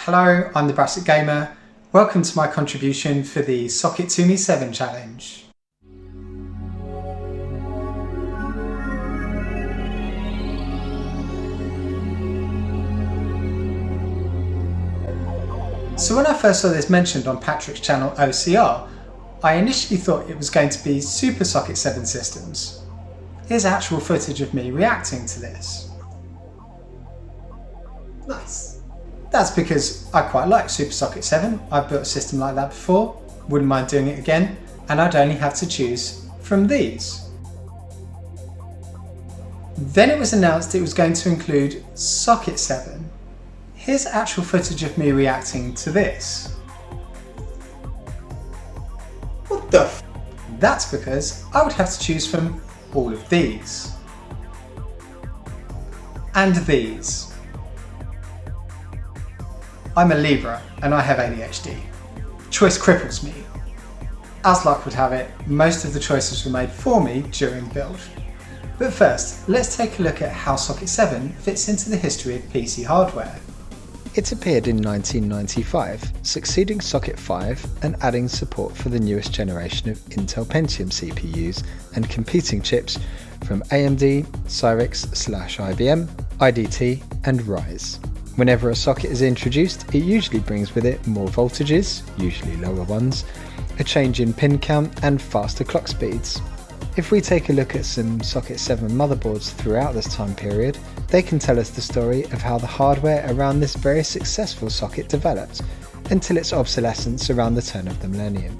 Hello, I'm the Brassic Gamer. Welcome to my contribution for the Socket to Me 7 challenge. So when I first saw this mentioned on Patrick's channel OCR, I initially thought it was going to be Super Socket 7 systems. Here's actual footage of me reacting to this. Nice. That's because I quite like Super Socket 7. I've built a system like that before, wouldn't mind doing it again, and I'd only have to choose from these. Then it was announced it was going to include Socket 7. Here's actual footage of me reacting to this. What the f? That's because I would have to choose from all of these. And these. I'm a Libra and I have ADHD. Choice cripples me. As luck would have it, most of the choices were made for me during build. But first, let's take a look at how Socket 7 fits into the history of PC hardware. It appeared in 1995, succeeding Socket 5 and adding support for the newest generation of Intel Pentium CPUs and competing chips from AMD, Cyrix/IBM, IDT and Ryze. Whenever a socket is introduced, it usually brings with it more voltages, usually lower ones, a change in pin count and faster clock speeds. If we take a look at some Socket 7 motherboards throughout this time period, they can tell us the story of how the hardware around this very successful socket developed until its obsolescence around the turn of the millennium.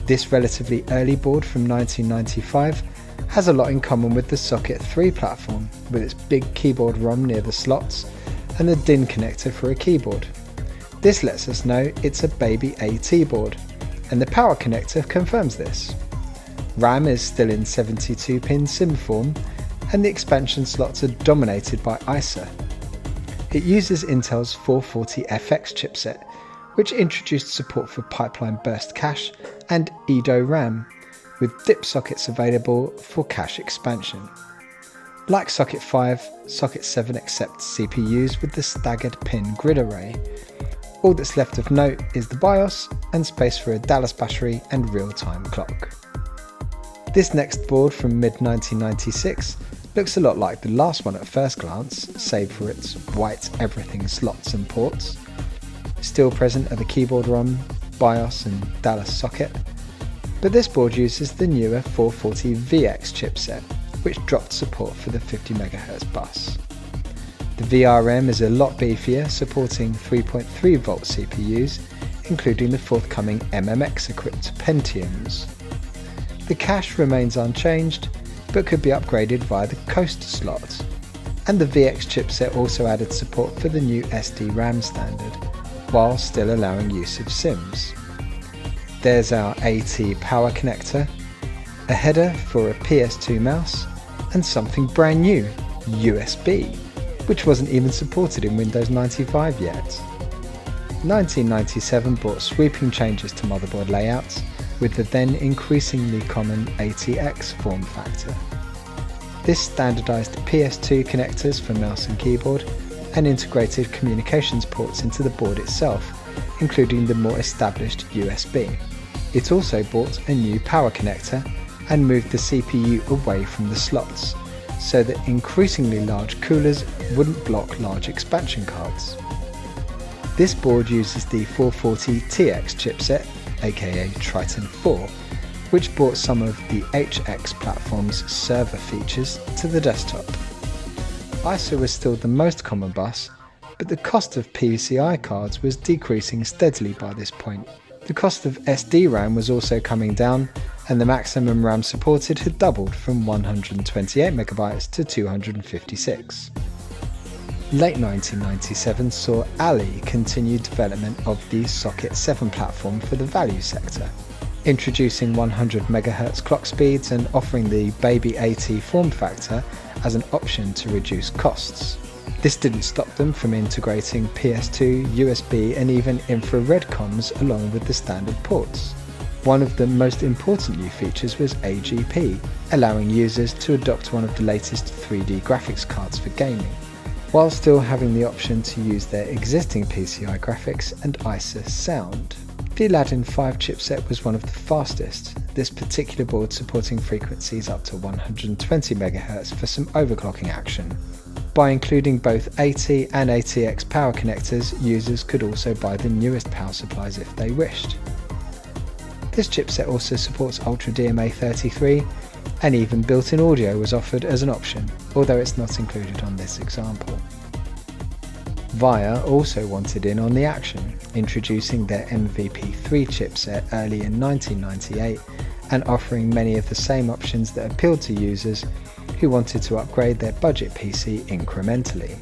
This relatively early board from 1995 has a lot in common with the Socket 3 platform, with its big keyboard ROM near the slots and the DIN connector for a keyboard. This lets us know it's a baby AT board, and the power connector confirms this. RAM is still in 72-pin SIM form, and the expansion slots are dominated by ISA. It uses Intel's 440FX chipset, which introduced support for pipeline burst cache and EDO RAM, with DIP sockets available for cache expansion. Like Socket 5, Socket 7 accepts CPUs with the staggered pin grid array. All that's left of note is the BIOS and space for a Dallas battery and real-time clock. This next board from mid-1996 looks a lot like the last one at first glance, save for its white everything slots and ports. Still present are the keyboard ROM, BIOS and Dallas socket, but this board uses the newer 440VX chipset, which dropped support for the 50MHz bus. The VRM is a lot beefier, supporting 3.3 volt CPUs, including the forthcoming MMX equipped Pentiums. The cache remains unchanged, but could be upgraded via the Coast slot, and the VX chipset also added support for the new SD-RAM standard, while still allowing use of SIMs. There's our AT power connector, a header for a PS2 mouse, and something brand new, USB, which wasn't even supported in Windows 95 yet. 1997 brought sweeping changes to motherboard layouts, with the then increasingly common ATX form factor. This standardised PS2 connectors for mouse and keyboard, and integrated communications ports into the board itself, including the more established USB. It also brought a new power connector and moved the CPU away from the slots, so that increasingly large coolers wouldn't block large expansion cards. This board uses the 440TX chipset, aka Triton 4, which brought some of the HX platform's server features to the desktop. ISA was still the most common bus, but the cost of PCI cards was decreasing steadily by this point. The cost of SD-RAM was also coming down, and the maximum RAM supported had doubled from 128MB to 256. Late 1997 saw Ali continue development of the Socket 7 platform for the value sector, introducing 100MHz clock speeds and offering the Baby AT form factor as an option to reduce costs. This didn't stop them from integrating PS2, USB and even infrared comms along with the standard ports. One of the most important new features was AGP, allowing users to adopt one of the latest 3D graphics cards for gaming. while still having the option to use their existing PCI graphics and ISA sound. The Aladdin 5 chipset was one of the fastest, this particular board supporting frequencies up to 120 MHz for some overclocking action. By including both AT and ATX power connectors, users could also buy the newest power supplies if they wished. This chipset also supports Ultra DMA 33, and even built-in audio was offered as an option, although it's not included on this example. VIA also wanted in on the action, introducing their MVP3 chipset early in 1998 and offering many of the same options that appealed to users who wanted to upgrade their budget PC incrementally.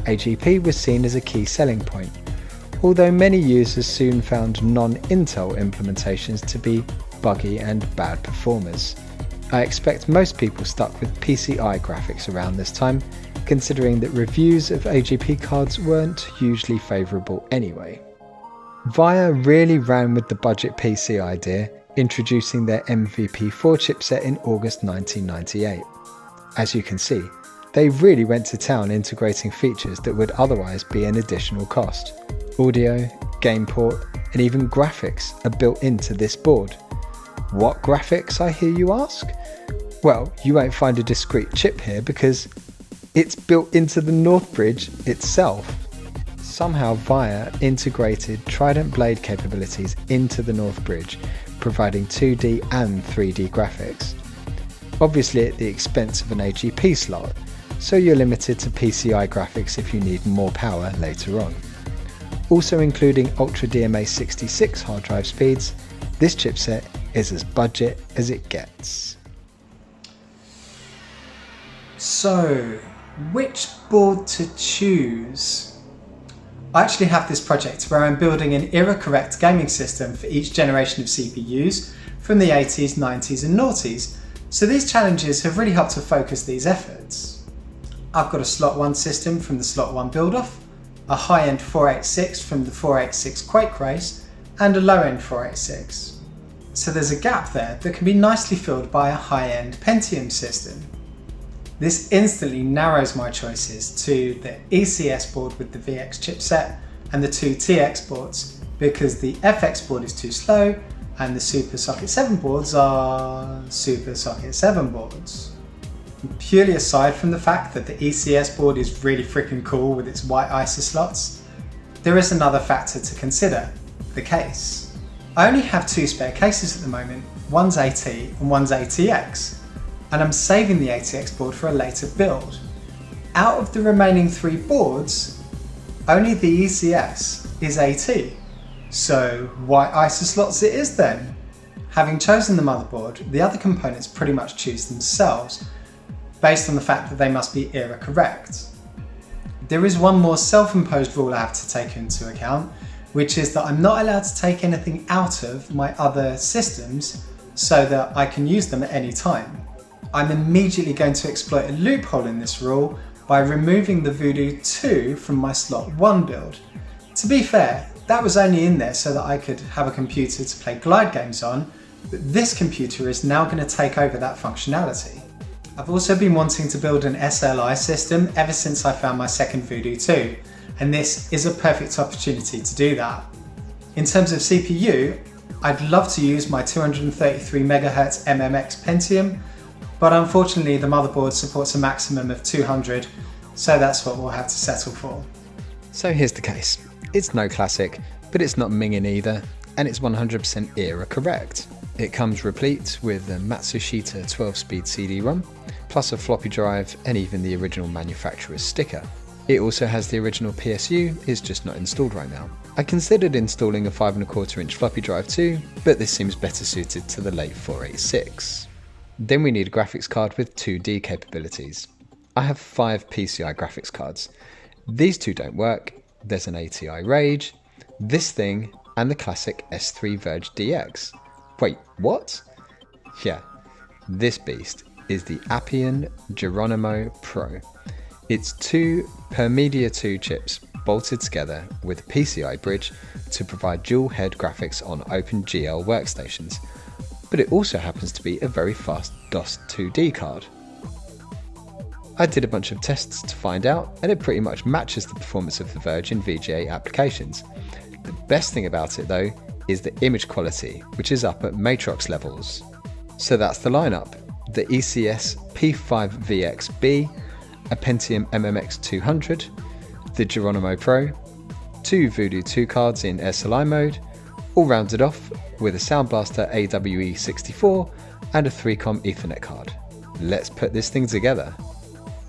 AGP was seen as a key selling point, although many users soon found non-Intel implementations to be buggy and bad performers. I expect most people stuck with PCI graphics around this time, considering that reviews of AGP cards weren't hugely favourable anyway. VIA really ran with the budget PC idea, introducing their MVP4 chipset in August 1998. As you can see, they really went to town integrating features that would otherwise be an additional cost. Audio, game port, and even graphics are built into this board. What graphics, I hear you ask? Well, you won't find a discrete chip here because it's built into the North Bridge itself. Somehow VIA integrated Trident Blade capabilities into the North Bridge, providing 2D and 3D graphics. Obviously at the expense of an AGP slot, so you're limited to PCI graphics if you need more power later on. Also including Ultra DMA 66 hard drive speeds, this chipset is as budget as it gets. So, which board to choose? I actually have this project where I'm building an era-correct gaming system for each generation of CPUs from the 80s, 90s and noughties, so these challenges have really helped to focus these efforts. I've got a slot 1 system from the slot 1 build-off, a high-end 486 from the 486 Quake race, and a low-end 486. So there's a gap there that can be nicely filled by a high-end Pentium system. This instantly narrows my choices to the ECS board with the VX chipset and the two TX boards because the FX board is too slow and the Super Socket 7 boards are Super Socket 7 boards. Purely aside from the fact that the ECS board is really freaking cool with its white ISA slots, there is another factor to consider, the case. I only have 2 spare cases at the moment, one's AT and one's ATX, and I'm saving the ATX board for a later build. Out of the remaining 3 boards, only the ECS is AT, so white ISA slots it is then. Having chosen the motherboard, the other components pretty much choose themselves, based on the fact that they must be era correct. There is one more self-imposed rule I have to take into account, which is that I'm not allowed to take anything out of my other systems so that I can use them at any time. I'm immediately going to exploit a loophole in this rule by removing the Voodoo 2 from my slot 1 build. To be fair, that was only in there so that I could have a computer to play glide games on, but this computer is now going to take over that functionality. I've also been wanting to build an SLI system ever since I found my second Voodoo 2, and this is a perfect opportunity to do that. In terms of CPU, I'd love to use my 233MHz MMX Pentium, but unfortunately the motherboard supports a maximum of 200, so that's what we'll have to settle for. So here's the case. It's no classic, but it's not minging either, and it's 100% era correct. It comes replete with a Matsushita 12-speed CD-ROM, plus a floppy drive and even the original manufacturer's sticker. It also has the original PSU, it's just not installed right now. I considered installing a 5¼ floppy drive too, but this seems better suited to the late 486. Then we need a graphics card with 2D capabilities. I have 5 PCI graphics cards. These 2 don't work, there's an ATI Rage, this thing, and the classic S3 Verge DX. Wait, what? Yeah, this beast is the Appian Geronimo Pro. It's 2 Per-Media 2 chips bolted together with a PCI bridge to provide dual head graphics on OpenGL workstations, but it also happens to be a very fast DOS 2D card. I did a bunch of tests to find out, and it pretty much matches the performance of the Verge in VGA applications. The best thing about it though is the image quality, which is up at Matrox levels. So that's the lineup: the ECS P5VXB, a Pentium MMX 200, the Geronimo Pro, 2 Voodoo 2 cards in SLI mode, all rounded off with a Sound Blaster AWE64 and a 3-com Ethernet card. Let's put this thing together.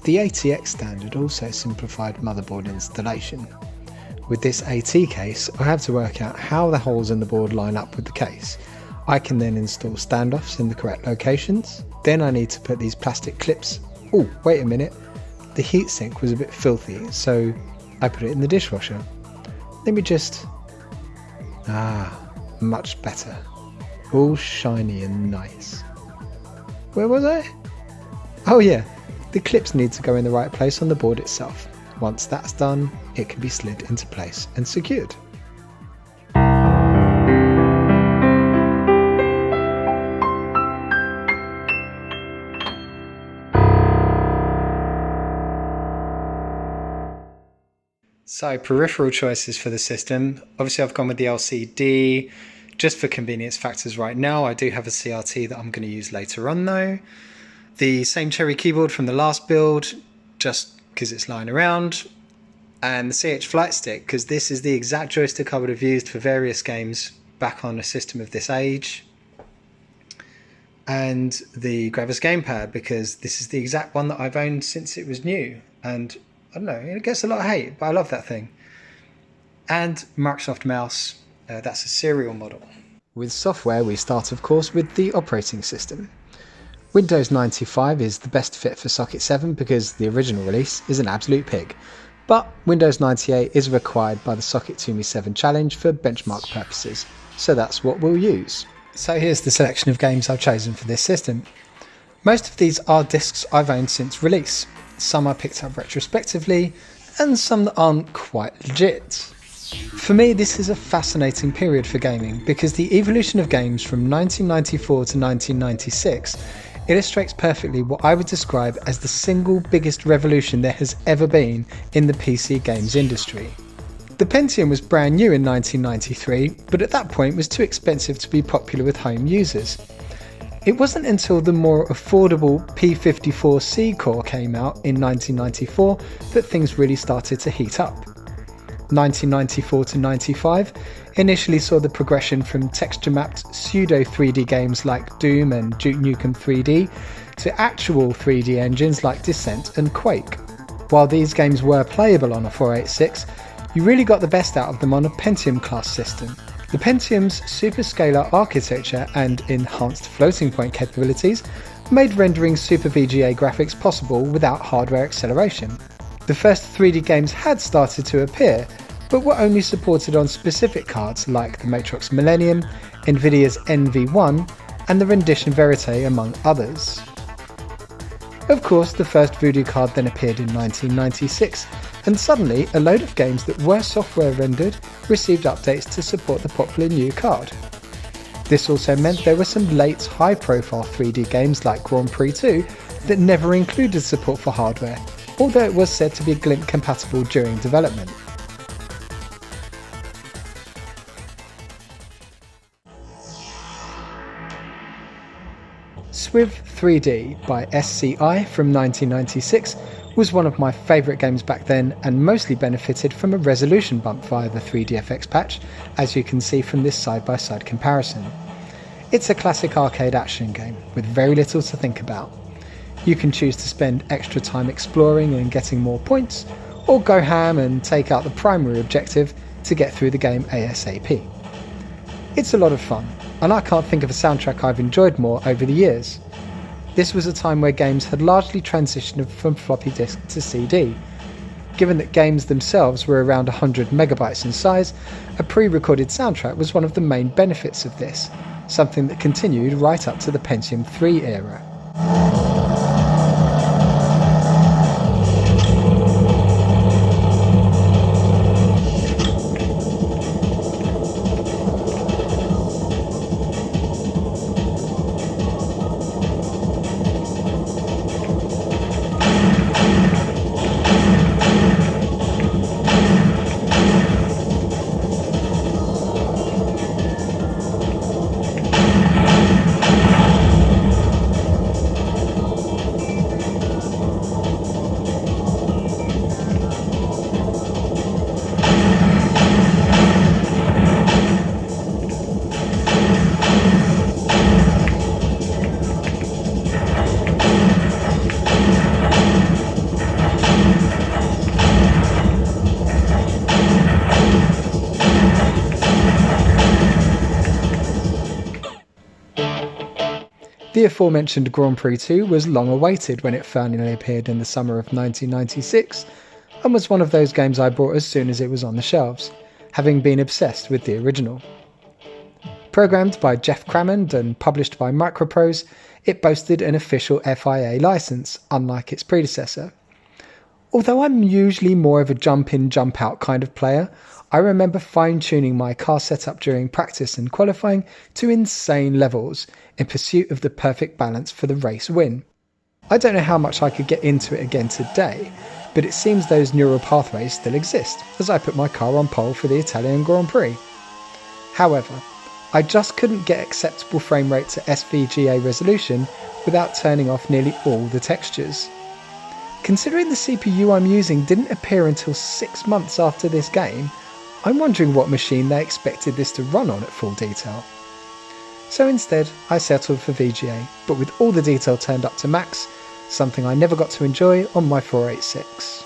The ATX standard also simplified motherboard installation. With this AT case, I have to work out how the holes in the board line up with the case. I can then install standoffs in the correct locations. Then I need to put these plastic clips. Oh, wait a minute. The heatsink was a bit filthy, so I put it in the dishwasher. Let me just... much better. All shiny and nice. Where was I? Oh yeah, the clips need to go in the right place on the board itself. Once that's done, it can be slid into place and secured. So peripheral choices for the system. Obviously I've gone with the LCD just for convenience factors right now. I do have a CRT that I'm going to use later on though. The same Cherry keyboard from the last build, just because it's lying around. And the CH Flight Stick, because this is the exact joystick I would have used for various games back on a system of this age. And the Gravis gamepad, because this is the exact one that I've owned since it was new. And I don't know, it gets a lot of hate, but I love that thing. And Microsoft mouse, that's a serial model. With software, we start of course with the operating system. Windows 95 is the best fit for Socket 7 because the original release is an absolute pig. But Windows 98 is required by the Socket 2Me 7 challenge for benchmark purposes, so that's what we'll use. So here's the selection of games I've chosen for this system. Most of these are discs I've owned since release. Some I picked up retrospectively, and some that aren't quite legit. For me, this is a fascinating period for gaming because the evolution of games from 1994 to 1996 illustrates perfectly what I would describe as the single biggest revolution there has ever been in the PC games industry. The Pentium was brand new in 1993, but at that point was too expensive to be popular with home users. It wasn't until the more affordable P54C core came out in 1994 that things really started to heat up. 1994 to 95 initially saw the progression from texture-mapped pseudo 3D games like Doom and Duke Nukem 3D to actual 3D engines like Descent and Quake. While these games were playable on a 486, you really got the best out of them on a Pentium class system. The Pentium's superscalar architecture and enhanced floating point capabilities made rendering Super VGA graphics possible without hardware acceleration. The first 3D games had started to appear, but were only supported on specific cards like the Matrox Millennium, Nvidia's NV1, and the Rendition Verite among others. Of course, the first Voodoo card then appeared in 1996, and suddenly a load of games that were software rendered received updates to support the popular new card. This also meant there were some late high-profile 3D games like Grand Prix 2 that never included support for hardware, although it was said to be GLIMP compatible during development. Swiv 3D by SCI from 1996 was one of my favourite games back then and mostly benefited from a resolution bump via the 3DFX patch, as you can see from this side-by-side comparison. It's a classic arcade action game with very little to think about. You can choose to spend extra time exploring and getting more points, or go ham and take out the primary objective to get through the game ASAP. It's a lot of fun, and I can't think of a soundtrack I've enjoyed more over the years. This was a time where games had largely transitioned from floppy disk to CD. Given that games themselves were around 100 megabytes in size, a pre-recorded soundtrack was one of the main benefits of this, something that continued right up to the Pentium 3 era. The aforementioned Grand Prix 2 was long awaited when it finally appeared in the summer of 1996, and was one of those games I bought as soon as it was on the shelves, having been obsessed with the original. Programmed by Jeff Crammond and published by Microprose, it boasted an official FIA license, unlike its predecessor. Although I'm usually more of a jump-in, jump-out kind of player, I remember fine-tuning my car setup during practice and qualifying to insane levels in pursuit of the perfect balance for the race win. I don't know how much I could get into it again today, but it seems those neural pathways still exist as I put my car on pole for the Italian Grand Prix. However, I just couldn't get acceptable frame rate to SVGA resolution without turning off nearly all the textures. Considering the CPU I'm using didn't appear until 6 months after this game, I'm wondering what machine they expected this to run on at full detail. So instead, I settled for VGA, but with all the detail turned up to max, something I never got to enjoy on my 486.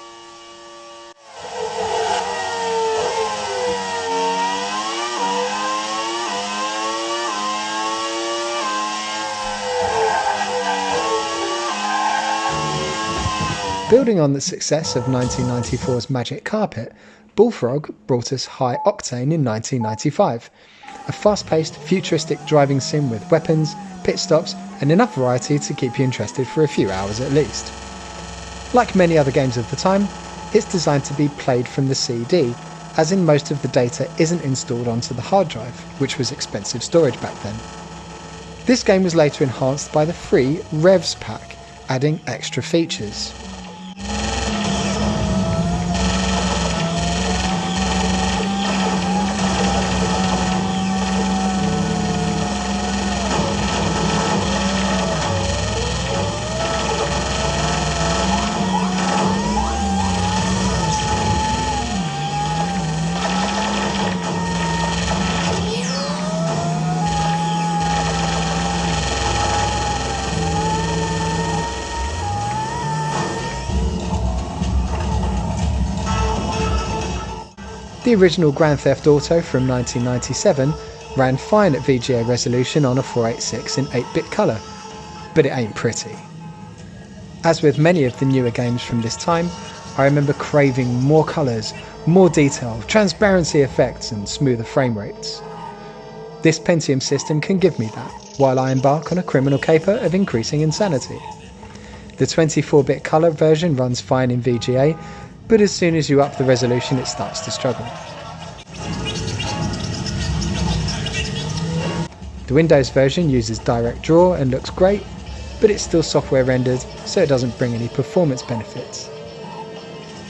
Building on the success of 1994's Magic Carpet, Bullfrog brought us Hi-Octane in 1995, a fast-paced, futuristic driving sim with weapons, pit stops, and enough variety to keep you interested for a few hours at least. Like many other games of the time, it's designed to be played from the CD, as in most of the data isn't installed onto the hard drive, which was expensive storage back then. This game was later enhanced by the free Revs pack, adding extra features. The original Grand Theft Auto from 1997 ran fine at VGA resolution on a 486 in 8-bit colour, but it ain't pretty. As with many of the newer games from this time, I remember craving more colours, more detail, transparency effects and smoother frame rates. This Pentium system can give me that, while I embark on a criminal caper of increasing insanity. The 24-bit colour version runs fine in VGA, but as soon as you up the resolution it starts to struggle. The Windows version uses Direct Draw and looks great, but it's still software rendered, so it doesn't bring any performance benefits.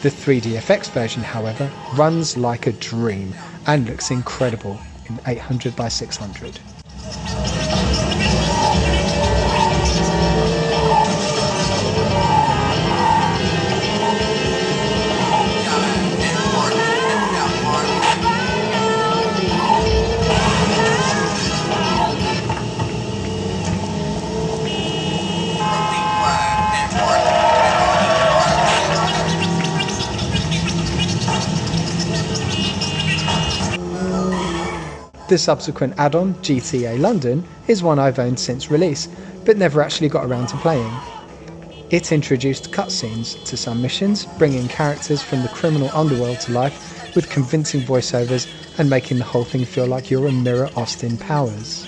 The 3DFX version, however, runs like a dream and looks incredible in 800 by 600. The subsequent add-on, GTA London, is one I've owned since release, but never actually got around to playing. It introduced cutscenes to some missions, bringing characters from the criminal underworld to life with convincing voiceovers and making the whole thing feel like you're a mirror Austin Powers.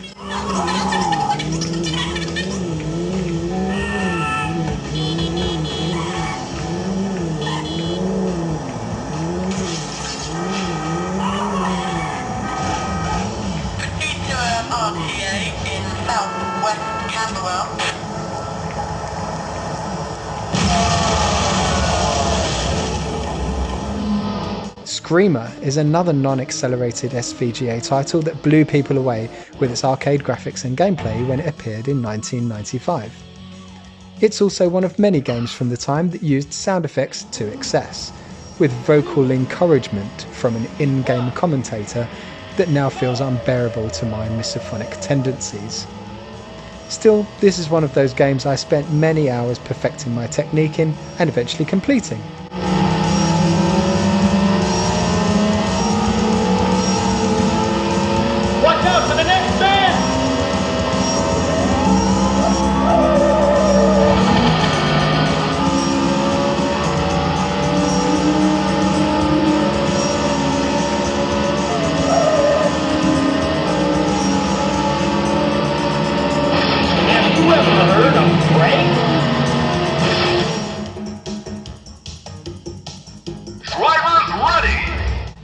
Screamer is another non-accelerated SVGA title that blew people away with its arcade graphics and gameplay when it appeared in 1995. It's also one of many games from the time that used sound effects to excess, with vocal encouragement from an in-game commentator that now feels unbearable to my misophonic tendencies. Still, this is one of those games I spent many hours perfecting my technique in and eventually completing. Watch out for the next bend!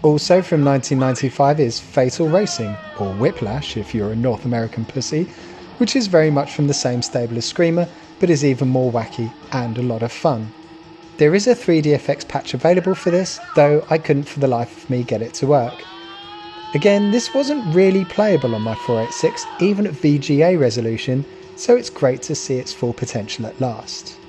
Also from 1995 is Fatal Racing, or Whiplash if you're a North American pussy, which is very much from the same stable as Screamer, but is even more wacky and a lot of fun. There is a 3DFX patch available for this, though I couldn't for the life of me get it to work. Again, this wasn't really playable on my 486, even at VGA resolution, so it's great to see its full potential at last.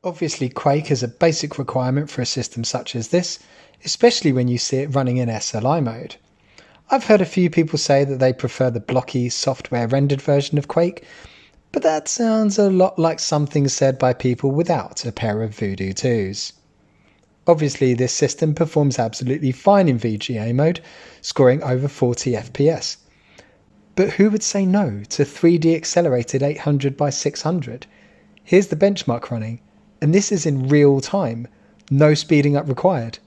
Obviously, Quake is a basic requirement for a system such as this, especially when you see it running in SLI mode. I've heard a few people say that they prefer the blocky, software rendered version of Quake, but that sounds a lot like something said by people without a pair of Voodoo 2s. Obviously, this system performs absolutely fine in VGA mode, scoring over 40 FPS. But who would say no to 3D accelerated 800x600? Here's the benchmark running. And this is in real time, no speeding up required.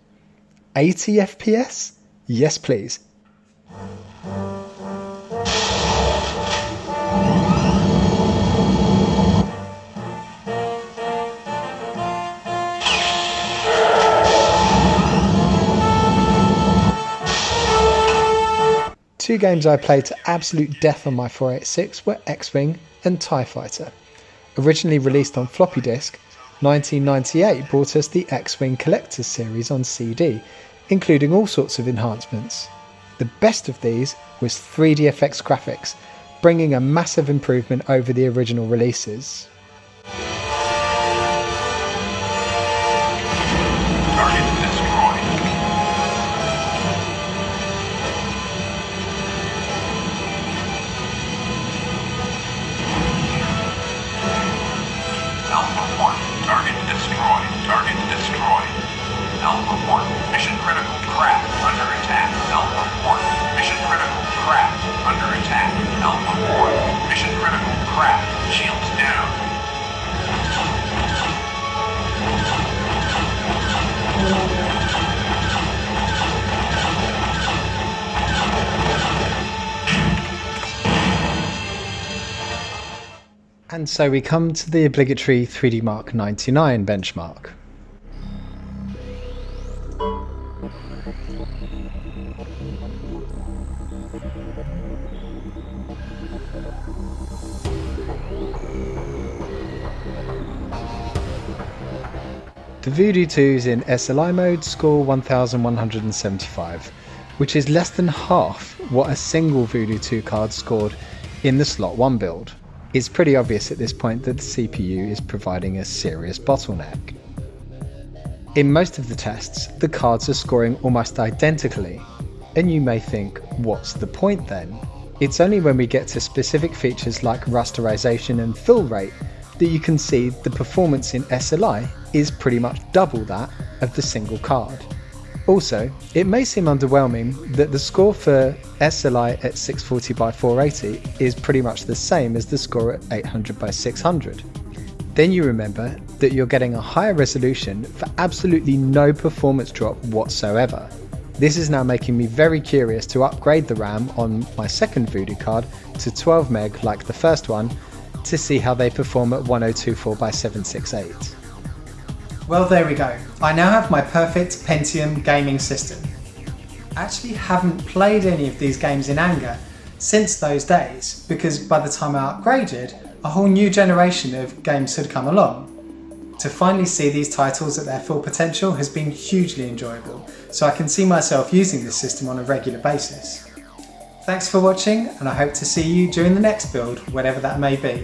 80 FPS? Yes please. Two games I played to absolute death on my 486 were X-Wing and TIE Fighter. Originally released on floppy disk, 1998 brought us the X-Wing Collector's Series on CD, including all sorts of enhancements. The best of these was 3DFX graphics, bringing a massive improvement over the original releases. And so we come to the obligatory 3D Mark 99 benchmark. The Voodoo 2s in SLI mode score 1175, which is less than half what a single Voodoo 2 card scored in the slot 1 build. It's pretty obvious at this point that the CPU is providing a serious bottleneck. In most of the tests, the cards are scoring almost identically, and you may think, what's the point then? It's only when we get to specific features like rasterization and fill rate that you can see the performance in SLI is pretty much double that of the single card. Also, it may seem underwhelming that the score for SLI at 640x480 is pretty much the same as the score at 800x600. Then you remember that you're getting a higher resolution for absolutely no performance drop whatsoever. This is now making me very curious to upgrade the RAM on my second Voodoo card to 12 meg like the first one to see how they perform at 1024x768. Well, there we go. I now have my perfect Pentium gaming system. I actually haven't played any of these games in anger since those days, because by the time I upgraded, a whole new generation of games had come along. To finally see these titles at their full potential has been hugely enjoyable, so I can see myself using this system on a regular basis. Thanks for watching, and I hope to see you during the next build, whatever that may be.